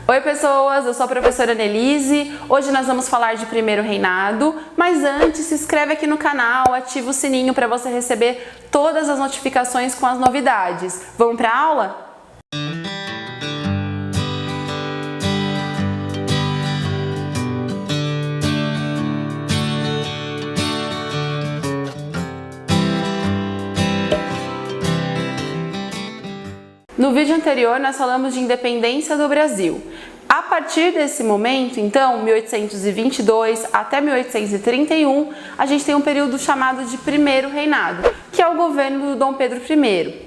Oi pessoas, eu sou a professora Nelise. Hoje nós vamos falar de primeiro reinado, mas antes se inscreve aqui no canal, ativa o sininho para você receber todas as notificações com as novidades. Vamos para a aula? No vídeo anterior, nós falamos de independência do Brasil. A partir desse momento, então, 1822 até 1831, a gente tem um período chamado de primeiro reinado, que é o governo do Dom Pedro I.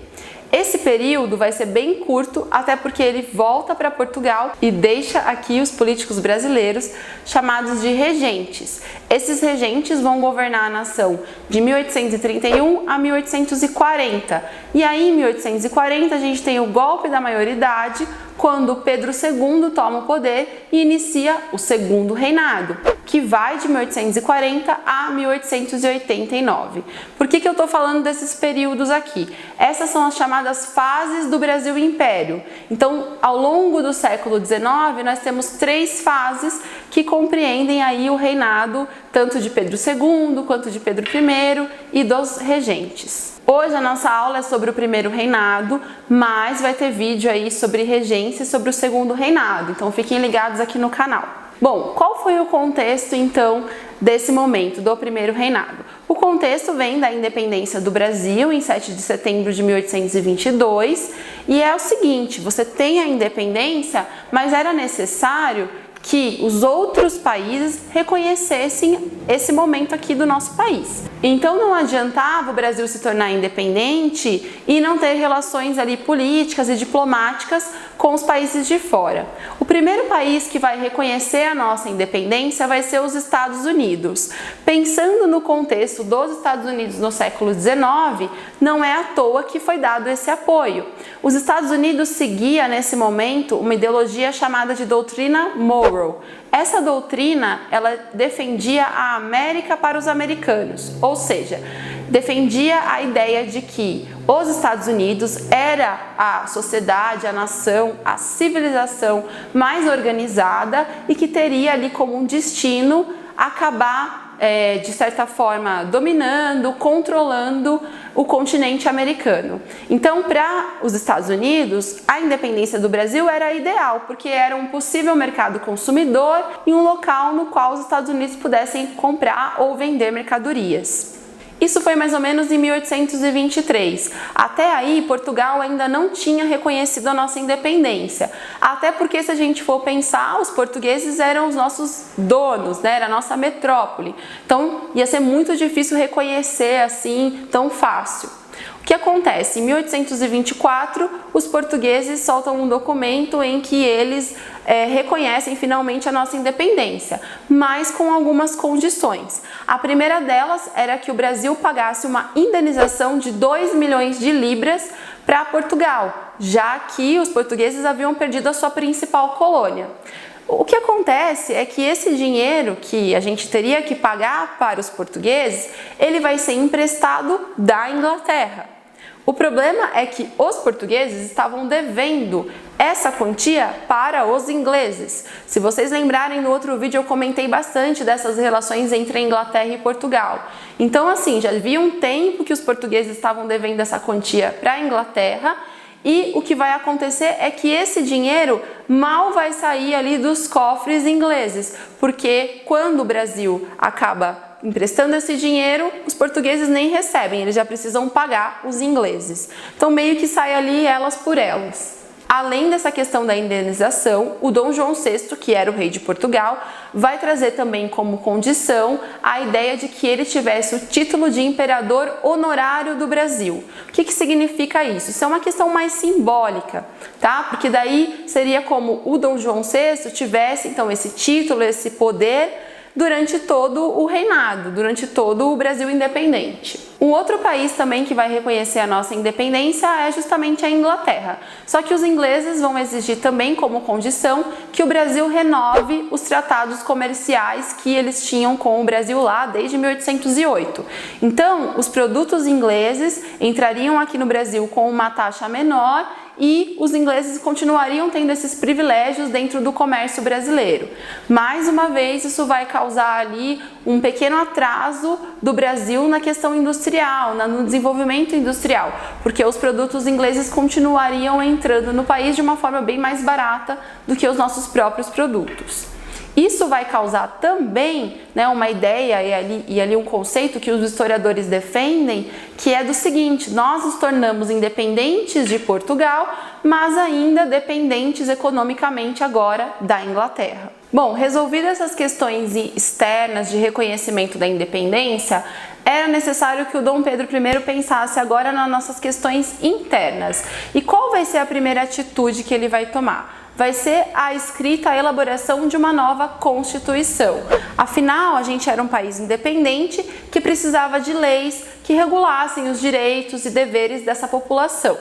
Esse período vai ser bem curto, até porque ele volta para Portugal e deixa aqui os políticos brasileiros chamados de regentes. Esses regentes vão governar a nação de 1831 a 1840. E aí, em 1840, a gente tem o golpe da maioridade, quando Pedro II toma o poder e inicia o segundo reinado, que vai de 1840 a 1889. Por que eu estou falando desses períodos aqui? Essas são as chamadas fases do Brasil Império. Então, ao longo do século XIX, nós temos 3 fases que compreendem aí o reinado tanto de Pedro II quanto de Pedro I e dos regentes. Hoje a nossa aula é sobre o primeiro reinado, mas vai ter vídeo aí sobre regência e sobre o segundo reinado, então fiquem ligados aqui no canal. Bom, qual foi o contexto então desse momento do primeiro reinado? O contexto vem da independência do Brasil em 7 de setembro de 1822 e é o seguinte, você tem a independência, mas era necessário que os outros países reconhecessem esse momento aqui do nosso país. Então não adiantava o Brasil se tornar independente e não ter relações ali políticas e diplomáticas com os países de fora. O primeiro país que vai reconhecer a nossa independência vai ser os Estados Unidos. Pensando no contexto dos Estados Unidos no século XIX, não é à toa que foi dado esse apoio. Os Estados Unidos seguia nesse momento uma ideologia chamada de doutrina Monroe. Essa doutrina, ela defendia a América para os americanos, ou seja, defendia a ideia de que os Estados Unidos era a sociedade, a nação, a civilização mais organizada e que teria ali como um destino acabar de certa forma, dominando, controlando o continente americano. Então, para os Estados Unidos, a independência do Brasil era ideal, porque era um possível mercado consumidor e um local no qual os Estados Unidos pudessem comprar ou vender mercadorias. Isso foi mais ou menos em 1823. Até aí, Portugal ainda não tinha reconhecido a nossa independência. Até porque, se a gente for pensar, os portugueses eram os nossos donos, né? Era a nossa metrópole. Então, ia ser muito difícil reconhecer assim tão fácil. O que acontece? Em 1824, os portugueses soltam um documento em que eles reconhecem finalmente a nossa independência, mas com algumas condições. A primeira delas era que o Brasil pagasse uma indenização de 2 milhões de libras para Portugal, já que os portugueses haviam perdido a sua principal colônia. O que acontece é que esse dinheiro que a gente teria que pagar para os portugueses, ele vai ser emprestado da Inglaterra. O problema é que os portugueses estavam devendo essa quantia para os ingleses. Se vocês lembrarem, no outro vídeo eu comentei bastante dessas relações entre a Inglaterra e Portugal. Então, assim, já havia um tempo que os portugueses estavam devendo essa quantia para a Inglaterra e o que vai acontecer é que esse dinheiro mal vai sair ali dos cofres ingleses, porque quando o Brasil acaba emprestando esse dinheiro, os portugueses nem recebem, eles já precisam pagar os ingleses. Então meio que sai ali elas por elas. Além dessa questão da indenização, o Dom João VI, que era o rei de Portugal, vai trazer também como condição a ideia de que ele tivesse o título de imperador honorário do Brasil. O que significa isso? Isso é uma questão mais simbólica, tá? Porque daí seria como o Dom João VI tivesse então esse título, esse poder durante todo o reinado, durante todo o Brasil independente. Um outro país também que vai reconhecer a nossa independência é justamente a Inglaterra. Só que os ingleses vão exigir também como condição que o Brasil renove os tratados comerciais que eles tinham com o Brasil lá desde 1808. Então, os produtos ingleses entrariam aqui no Brasil com uma taxa menor e os ingleses continuariam tendo esses privilégios dentro do comércio brasileiro. Mais uma vez, isso vai causar ali um pequeno atraso do Brasil na questão industrial, no desenvolvimento industrial, porque os produtos ingleses continuariam entrando no país de uma forma bem mais barata do que os nossos próprios produtos. Isso vai causar também, né, uma ideia e ali um conceito que os historiadores defendem, que é do seguinte: nós nos tornamos independentes de Portugal, mas ainda dependentes economicamente agora da Inglaterra. Bom, resolvidas essas questões externas de reconhecimento da independência, era necessário que o Dom Pedro I pensasse agora nas nossas questões internas. E qual vai ser a primeira atitude que ele vai tomar? Vai ser a escrita, a elaboração de uma nova Constituição. Afinal, a gente era um país independente que precisava de leis que regulassem os direitos e deveres dessa população.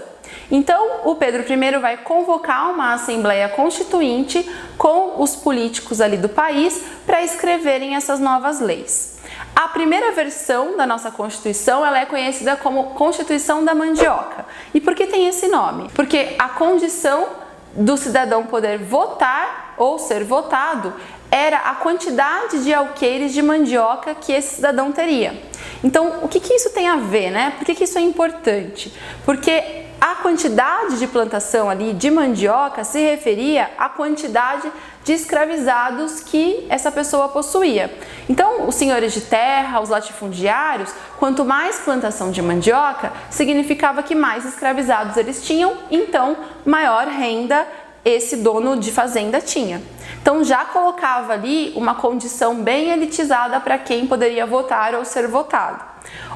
Então, o Pedro I vai convocar uma Assembleia Constituinte com os políticos ali do país para escreverem essas novas leis. A primeira versão da nossa Constituição, ela é conhecida como Constituição da Mandioca. E por que tem esse nome? Porque a condição do cidadão poder votar ou ser votado era a quantidade de alqueires de mandioca que esse cidadão teria. Então, o que isso tem a ver, né? Por que isso é importante? Porque a quantidade de plantação ali de mandioca se referia à quantidade de escravizados que essa pessoa possuía. Então, os senhores de terra, os latifundiários, quanto mais plantação de mandioca, significava que mais escravizados eles tinham, então maior renda esse dono de fazenda tinha. Então já colocava ali uma condição bem elitizada para quem poderia votar ou ser votado.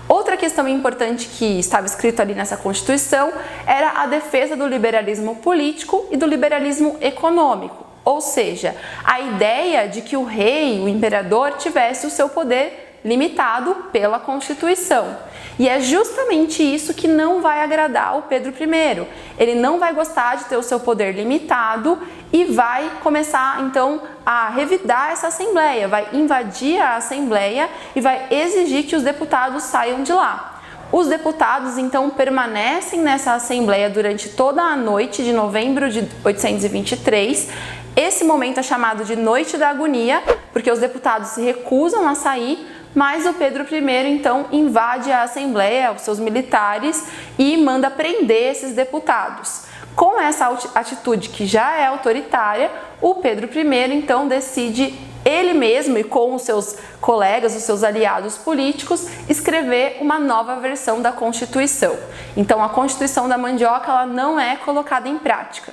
Outra questão importante que estava escrito ali nessa Constituição era a defesa do liberalismo político e do liberalismo econômico, ou seja, a ideia de que o rei, o imperador, tivesse o seu poder limitado pela Constituição. E é justamente isso que não vai agradar o Pedro I. Ele não vai gostar de ter o seu poder limitado e vai começar então a revidar essa Assembleia, vai invadir a Assembleia e vai exigir que os deputados saiam de lá. Os deputados então permanecem nessa Assembleia durante toda a noite de novembro de 823. Esse momento é chamado de Noite da Agonia, porque os deputados se recusam a sair, mas o Pedro I então invade a Assembleia, os seus militares, e manda prender esses deputados. Com essa atitude que já é autoritária, o Pedro I então decide ele mesmo e com os seus colegas, os seus aliados políticos, escrever uma nova versão da Constituição. Então a Constituição da Mandioca ela não é colocada em prática.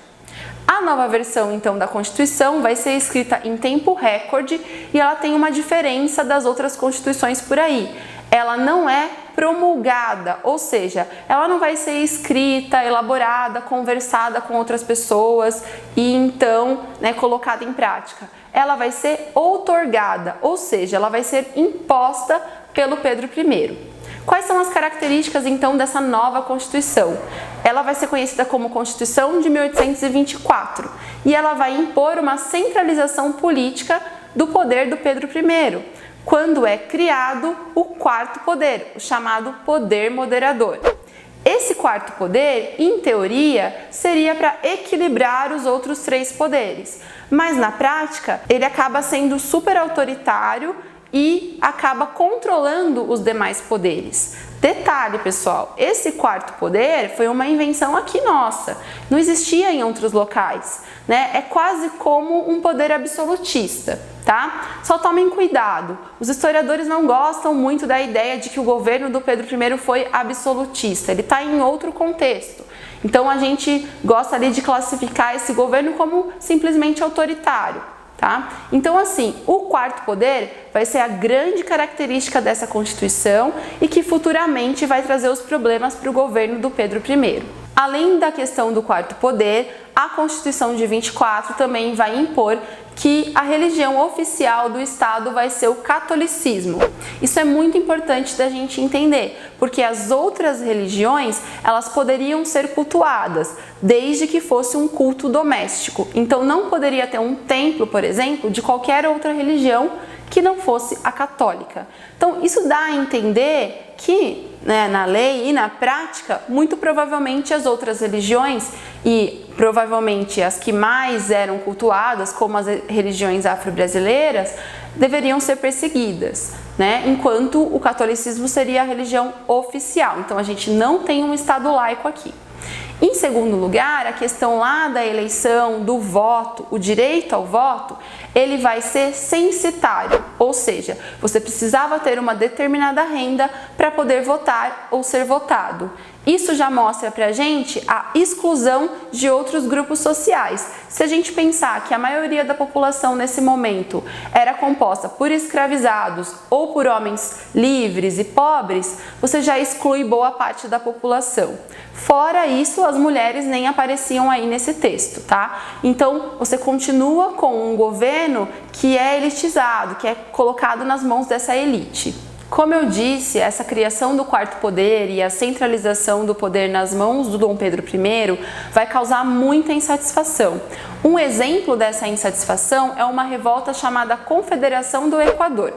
A nova versão, então, da Constituição vai ser escrita em tempo recorde e ela tem uma diferença das outras constituições por aí. Ela não é promulgada, ou seja, ela não vai ser escrita, elaborada, conversada com outras pessoas e então, colocada em prática. Ela vai ser outorgada, ou seja, ela vai ser imposta pelo Pedro I. Quais são as características, então, dessa nova Constituição? Ela vai ser conhecida como Constituição de 1824 e ela vai impor uma centralização política do poder do Pedro I, quando é criado o quarto poder, o chamado poder moderador. Esse quarto poder, em teoria, seria para equilibrar os outros três poderes, mas na prática ele acaba sendo super autoritário e acaba controlando os demais poderes. Detalhe, pessoal, esse quarto poder foi uma invenção aqui nossa, não existia em outros locais, né? É quase como um poder absolutista, tá? Só tomem cuidado, os historiadores não gostam muito da ideia de que o governo do Pedro I foi absolutista, ele está em outro contexto. Então a gente gosta ali de classificar esse governo como simplesmente autoritário. Tá? Então assim, o quarto poder vai ser a grande característica dessa Constituição e que futuramente vai trazer os problemas para o governo do Pedro I. Além da questão do quarto poder, a Constituição de 24 também vai impor que a religião oficial do Estado vai ser o catolicismo. Isso é muito importante da gente entender, porque as outras religiões, elas poderiam ser cultuadas, desde que fosse um culto doméstico. Então não poderia ter um templo, por exemplo, de qualquer outra religião que não fosse a católica. Então isso dá a entender que, né, na lei e na prática, muito provavelmente as outras religiões e provavelmente as que mais eram cultuadas, como as religiões afro-brasileiras, deveriam ser perseguidas, né? Enquanto o catolicismo seria a religião oficial. Então a gente não tem um Estado laico aqui. Em segundo lugar, a questão lá da eleição, do voto, o direito ao voto, ele vai ser censitário, ou seja, você precisava ter uma determinada renda para poder votar ou ser votado. Isso já mostra pra gente a exclusão de outros grupos sociais. Se a gente pensar que a maioria da população nesse momento era composta por escravizados ou por homens livres e pobres, você já exclui boa parte da população. Fora isso, as mulheres nem apareciam aí nesse texto, tá? Então, você continua com um governo que é elitizado, que é colocado nas mãos dessa elite. Como eu disse, essa criação do quarto poder e a centralização do poder nas mãos do Dom Pedro I vai causar muita insatisfação. Um exemplo dessa insatisfação é uma revolta chamada Confederação do Equador.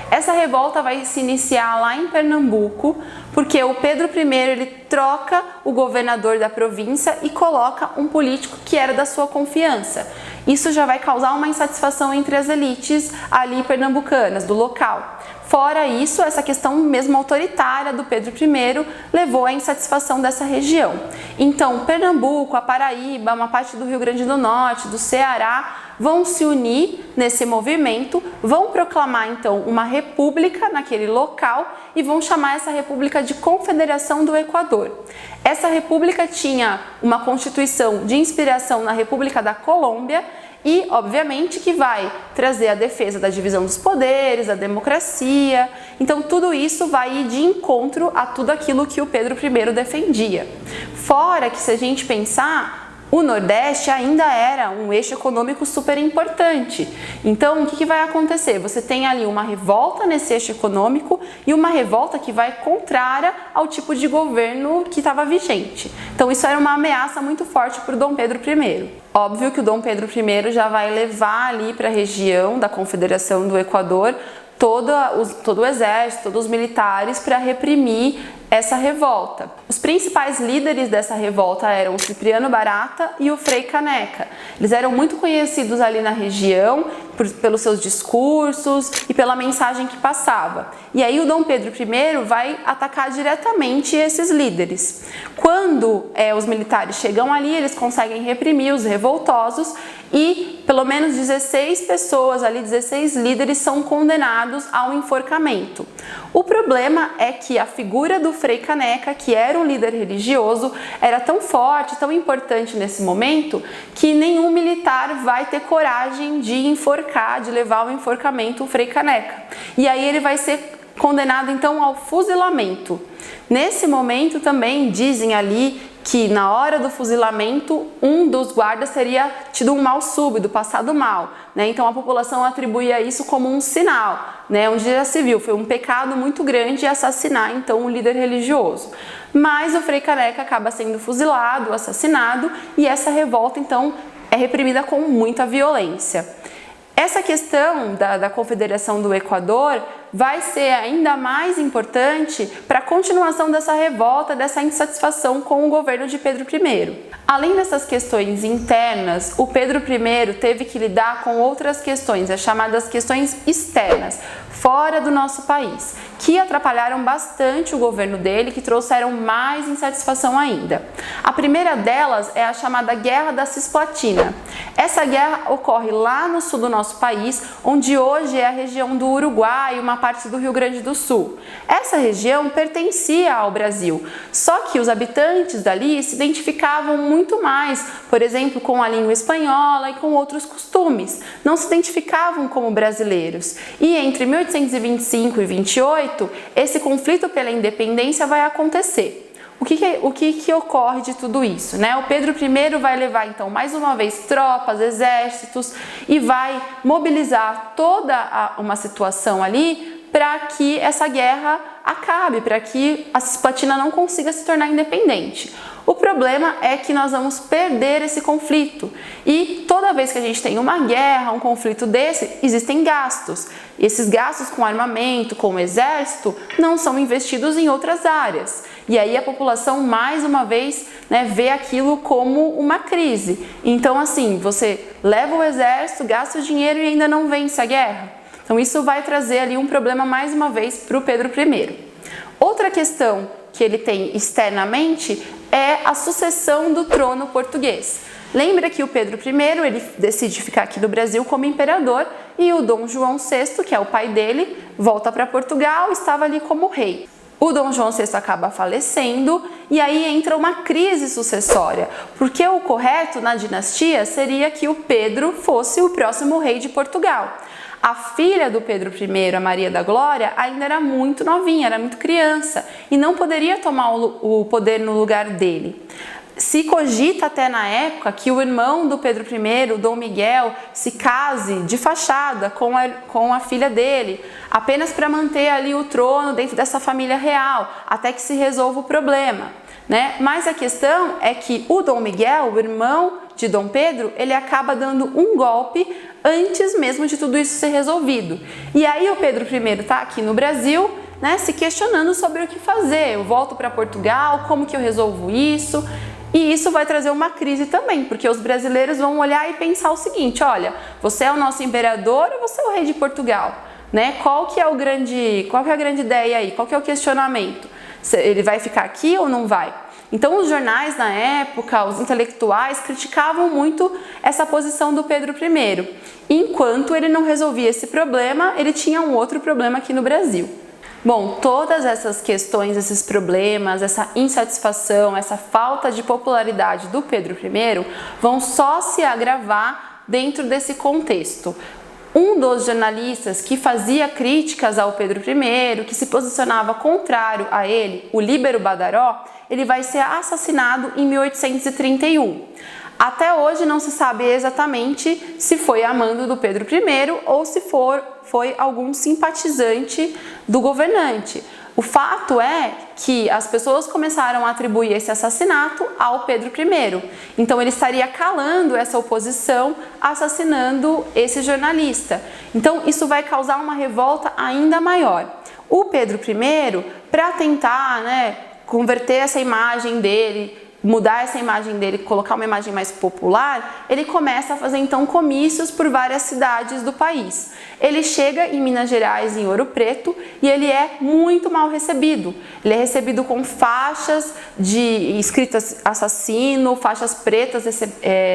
Essa revolta vai se iniciar lá em Pernambuco, porque o Pedro I ele troca o governador da província e coloca um político que era da sua confiança. Isso já vai causar uma insatisfação entre as elites ali pernambucanas, do local. Fora isso, essa questão mesmo autoritária do Pedro I levou à insatisfação dessa região. Então, Pernambuco, a Paraíba, uma parte do Rio Grande do Norte, do Ceará, vão se unir nesse movimento, vão proclamar então uma república naquele local e vão chamar essa república de Confederação do Equador. Essa república tinha uma constituição de inspiração na República da Colômbia e, obviamente, que vai trazer a defesa da divisão dos poderes, a democracia. Então, tudo isso vai ir de encontro a tudo aquilo que o Pedro I defendia. Fora que, se a gente pensar, o Nordeste ainda era um eixo econômico super importante. Então, o que vai acontecer? Você tem ali uma revolta nesse eixo econômico e uma revolta que vai contrária ao tipo de governo que estava vigente. Então, isso era uma ameaça muito forte para o Dom Pedro I. Óbvio que o Dom Pedro I já vai levar ali para a região da Confederação do Equador todo o exército, todos os militares para reprimir essa revolta. Os principais líderes dessa revolta eram o Cipriano Barata e o Frei Caneca. Eles eram muito conhecidos ali na região pelos seus discursos e pela mensagem que passava. E aí o Dom Pedro I vai atacar diretamente esses líderes. Quando os militares chegam ali, eles conseguem reprimir os revoltosos e pelo menos 16 pessoas ali, 16 líderes são condenados ao enforcamento. O problema é que a figura do Frei Caneca, que era um líder religioso, era tão forte, tão importante nesse momento, que nenhum militar vai ter coragem de enforcar, de levar ao enforcamento o Frei Caneca. E aí ele vai ser condenado então ao fuzilamento. Nesse momento também dizem ali que na hora do fuzilamento um dos guardas teria tido um mal súbito, passado mal, né? Então a população atribuía isso como um sinal, né? Onde já se viu, foi um pecado muito grande assassinar então um líder religioso. Mas o Frei Caneca acaba sendo fuzilado, assassinado, e essa revolta então é reprimida com muita violência. Essa questão da Confederação do Equador vai ser ainda mais importante para a continuação dessa revolta, dessa insatisfação com o governo de Pedro I. Além dessas questões internas, o Pedro I teve que lidar com outras questões, as chamadas questões externas, fora do nosso país, que atrapalharam bastante o governo dele, que trouxeram mais insatisfação ainda. A primeira delas é a chamada Guerra da Cisplatina. Essa guerra ocorre lá no sul do nosso país, onde hoje é a região do Uruguai e uma parte do Rio Grande do Sul. Essa região pertencia ao Brasil, só que os habitantes dali se identificavam muito mais, por exemplo, com a língua espanhola e com outros costumes, não se identificavam como brasileiros. E entre 1825 e 28, esse conflito pela independência vai acontecer. O que ocorre de tudo isso, né? O Pedro I vai levar então mais uma vez tropas, exércitos e vai mobilizar toda uma situação ali para que essa guerra acabe, para que a Cisplatina não consiga se tornar independente. O problema é que nós vamos perder esse conflito e toda vez que a gente tem uma guerra, um conflito desse, existem gastos. E esses gastos com armamento, com o exército, não são investidos em outras áreas. E aí a população, mais uma vez, vê aquilo como uma crise. Então, assim, você leva o exército, gasta o dinheiro e ainda não vence a guerra. Então, isso vai trazer ali um problema, mais uma vez, para o Pedro I. Outra questão que ele tem externamente é a sucessão do trono português. Lembra que o Pedro I, ele decide ficar aqui no Brasil como imperador e o Dom João VI, que é o pai dele, volta para Portugal, estava ali como rei. O Dom João VI acaba falecendo e aí entra uma crise sucessória, porque o correto na dinastia seria que o Pedro fosse o próximo rei de Portugal. A filha do Pedro I, a Maria da Glória, ainda era muito novinha, era muito criança e não poderia tomar o poder no lugar dele. Se cogita até na época que o irmão do Pedro I, o Dom Miguel, se case de fachada com a filha dele, apenas para manter ali o trono dentro dessa família real, até que se resolva o problema, Mas a questão é que o Dom Miguel, o irmão de Dom Pedro, ele acaba dando um golpe antes mesmo de tudo isso ser resolvido. E aí o Pedro I está aqui no Brasil, se questionando sobre o que fazer. Eu volto para Portugal, como que eu resolvo isso? E isso vai trazer uma crise também, porque os brasileiros vão olhar e pensar o seguinte: olha, você é o nosso imperador ou você é o rei de Portugal? Qual que é a grande ideia aí? Qual que é o questionamento? Ele vai ficar aqui ou não vai? Então os jornais na época, os intelectuais criticavam muito essa posição do Pedro I. Enquanto ele não resolvia esse problema, ele tinha um outro problema aqui no Brasil. Bom, todas essas questões, esses problemas, essa insatisfação, essa falta de popularidade do Pedro I vão só se agravar dentro desse contexto. Um dos jornalistas que fazia críticas ao Pedro I, que se posicionava contrário a ele, o Líbero Badaró, ele vai ser assassinado em 1831. Até hoje não se sabe exatamente se foi a mando do Pedro I ou se foi algum simpatizante do governante. O fato é que as pessoas começaram a atribuir esse assassinato ao Pedro I. Então ele estaria calando essa oposição, assassinando esse jornalista. Então isso vai causar uma revolta ainda maior. O Pedro I, para tentar, converter essa imagem dele, mudar essa imagem dele, colocar uma imagem mais popular, ele começa a fazer então comícios por várias cidades do país. Ele chega em Minas Gerais, em Ouro Preto, e ele é muito mal recebido. Ele é recebido com faixas escritas assassino, faixas pretas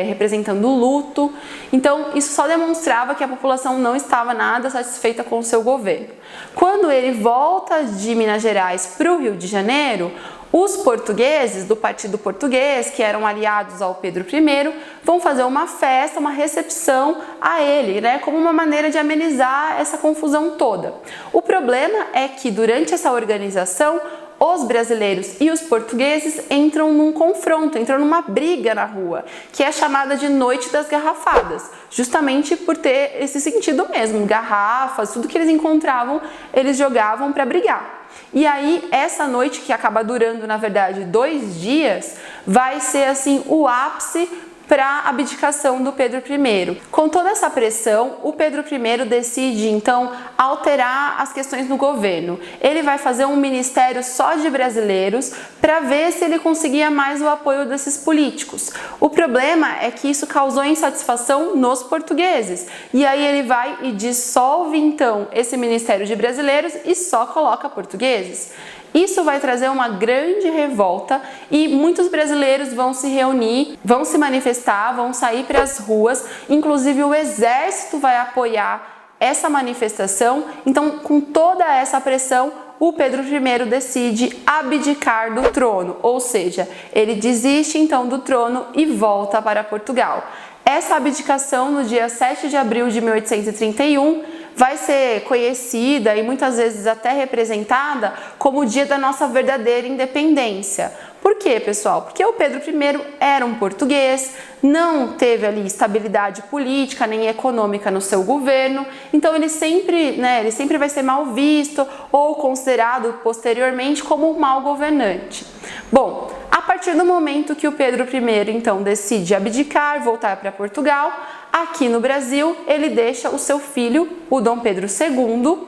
representando luto. Então isso só demonstrava que a população não estava nada satisfeita com o seu governo. Quando ele volta de Minas Gerais para o Rio de Janeiro, os portugueses do Partido Português, que eram aliados ao Pedro I, vão fazer uma festa, uma recepção a ele, como uma maneira de amenizar essa confusão toda. O problema é que durante essa organização, os brasileiros e os portugueses entram num confronto, entram numa briga na rua, que é chamada de Noite das Garrafadas, justamente por ter esse sentido mesmo, garrafas, tudo que eles encontravam, eles jogavam para brigar. E aí, essa noite, que acaba durando, na verdade, 2 dias, vai ser assim o ápice para a abdicação do Pedro I. Com toda essa pressão, o Pedro I decide então alterar as questões no governo. Ele vai fazer um ministério só de brasileiros para ver se ele conseguia mais o apoio desses políticos. O problema é que isso causou insatisfação nos portugueses. E aí ele vai e dissolve então esse ministério de brasileiros e só coloca portugueses. Isso vai trazer uma grande revolta e muitos brasileiros vão se reunir, vão se manifestar, vão sair para as ruas, inclusive o exército vai apoiar essa manifestação. Então, com toda essa pressão, o Pedro I decide abdicar do trono, ou seja, ele desiste então do trono e volta para Portugal. Essa abdicação, no dia 7 de abril de 1831, vai ser conhecida e muitas vezes até representada como o dia da nossa verdadeira independência. Por quê, pessoal? Porque o Pedro I era um português, não teve ali estabilidade política nem econômica no seu governo, então ele sempre vai ser mal visto ou considerado posteriormente como um mau governante. Bom, a partir do momento que o Pedro I então decide abdicar, voltar para Portugal, aqui no Brasil ele deixa o seu filho, o Dom Pedro II,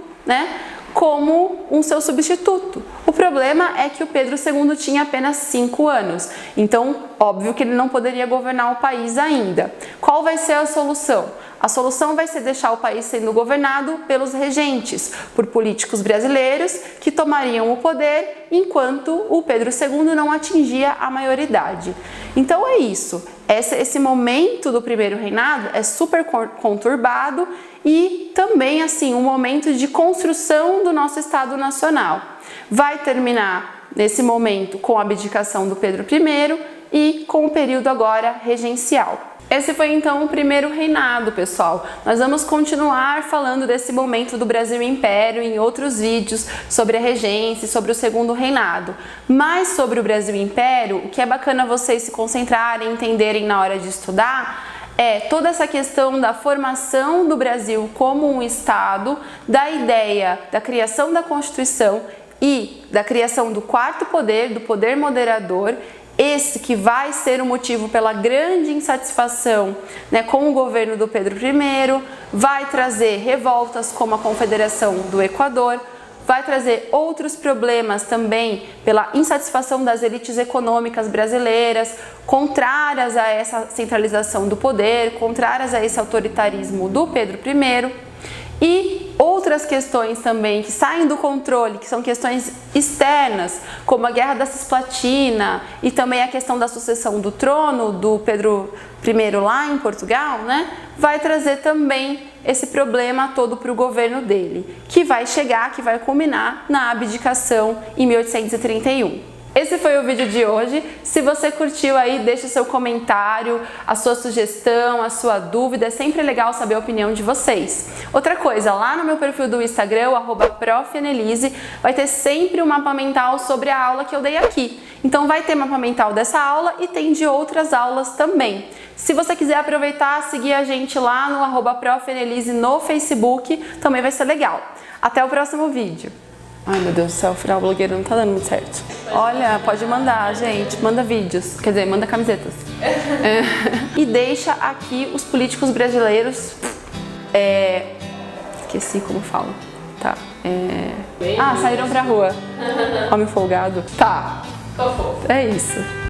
como um seu substituto. O problema é que o Pedro II tinha apenas 5 anos, então óbvio que ele não poderia governar o país ainda. Qual vai ser a solução? A solução vai ser deixar o país sendo governado pelos regentes, por políticos brasileiros que tomariam o poder enquanto o Pedro II não atingia a maioridade. Então é isso. Esse momento do primeiro reinado é super conturbado e também assim um momento de construção do nosso Estado Nacional. Vai terminar nesse momento com a abdicação do Pedro I e com o período agora regencial. Esse foi então o primeiro reinado, pessoal. Nós vamos continuar falando desse momento do Brasil Império em outros vídeos sobre a regência e sobre o segundo reinado. Mas sobre o Brasil Império, o que é bacana vocês se concentrarem, entenderem na hora de estudar, é toda essa questão da formação do Brasil como um Estado, da ideia da criação da Constituição e da criação do quarto poder, do poder moderador, esse que vai ser o motivo pela grande insatisfação com o governo do Pedro I, vai trazer revoltas como a Confederação do Equador, vai trazer outros problemas também pela insatisfação das elites econômicas brasileiras, contrárias a essa centralização do poder, contrárias a esse autoritarismo do Pedro I. E outras questões também que saem do controle, que são questões externas, como a Guerra da Cisplatina e também a questão da sucessão do trono do Pedro I lá em Portugal, vai trazer também esse problema todo para o governo dele, que vai culminar na abdicação em 1831. Esse foi o vídeo de hoje. Se você curtiu aí, deixe o seu comentário, a sua sugestão, a sua dúvida. É sempre legal saber a opinião de vocês. Outra coisa, lá no meu perfil do Instagram, o @profannelise, vai ter sempre um mapa mental sobre a aula que eu dei aqui. Então vai ter mapa mental dessa aula e tem de outras aulas também. Se você quiser aproveitar, seguir a gente lá no @profannelise no Facebook, também vai ser legal. Até o próximo vídeo. Ai, meu Deus do céu, virar blogueira não tá dando muito certo. Olha, pode mandar, gente. Manda vídeos. Quer dizer, manda camisetas. E deixa aqui os políticos brasileiros... Esqueci como fala. Tá. Saíram pra rua. Homem folgado. Tá. É isso.